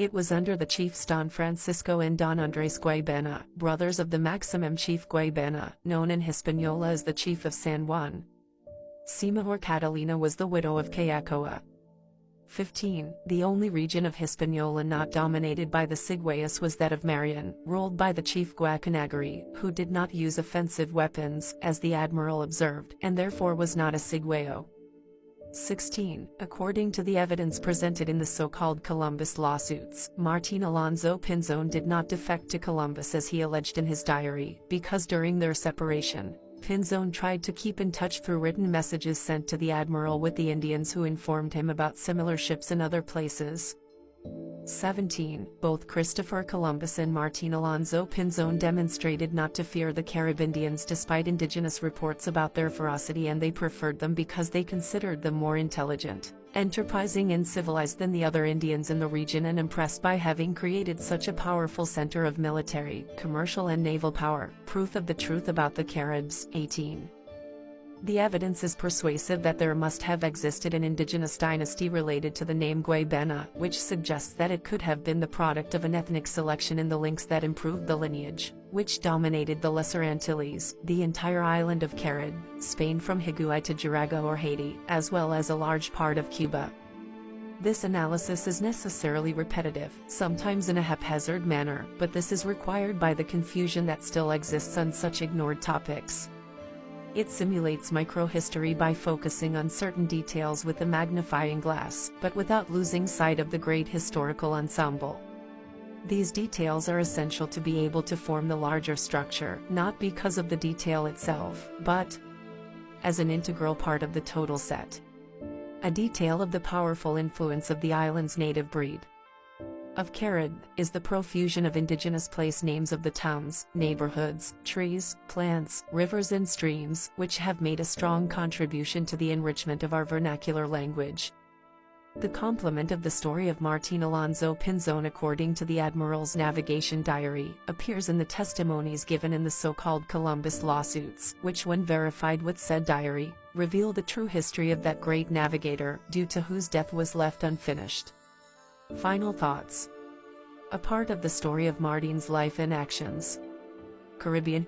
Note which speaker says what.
Speaker 1: It was under the chiefs Don Francisco and Don Andres Guaybena, brothers of the Maximum Chief Guaybena, known in Hispaniola as the Chief of San Juan. Sima or Catalina was the widow of Cayacoa. 15. The only region of Hispaniola not dominated by the Sigüeyas was that of Marion, ruled by the chief Guacanagari, who did not use offensive weapons, as the admiral observed, and therefore was not a Sigüeyo. 16. According to the evidence presented in the so-called Columbus lawsuits, Martín Alonso Pinzón did not defect to Columbus as he alleged in his diary, because during their separation, Pinzón tried to keep in touch through written messages sent to the admiral with the Indians who informed him about similar ships in other places. 17. Both Christopher Columbus and Martín Alonso Pinzón demonstrated not to fear the Caribbeans despite indigenous reports about their ferocity, and they preferred them because they considered them more intelligent, enterprising and civilized than the other Indians in the region, and impressed by having created such a powerful center of military, commercial and naval power, proof of the truth about the Caribs. 18. The evidence is persuasive that there must have existed an indigenous dynasty related to the name Guaybena, which suggests that it could have been the product of an ethnic selection in the links that improved the lineage, which dominated the Lesser Antilles, the entire island of Carib, Spain from Higüey to Jaraga or Haiti, as well as a large part of Cuba. This analysis is necessarily repetitive, sometimes in a haphazard manner, but this is required by the confusion that still exists on such ignored topics. It simulates microhistory by focusing on certain details with a magnifying glass, but without losing sight of the great historical ensemble. These details are essential to be able to form the larger structure, not because of the detail itself, but as an integral part of the total set. A detail of the powerful influence of the island's native breed of Carib is the profusion of indigenous place names of the towns, neighborhoods, trees, plants, rivers and streams, which have made a strong contribution to the enrichment of our vernacular language. The complement of the story of Martín Alonso Pinzón according to the Admiral's navigation diary, appears in the testimonies given in the so-called Columbus lawsuits, which when verified with said diary, reveal the true history of that great navigator, due to whose death was left unfinished. Final thoughts. A part of the story of Martín's life and actions. Caribbean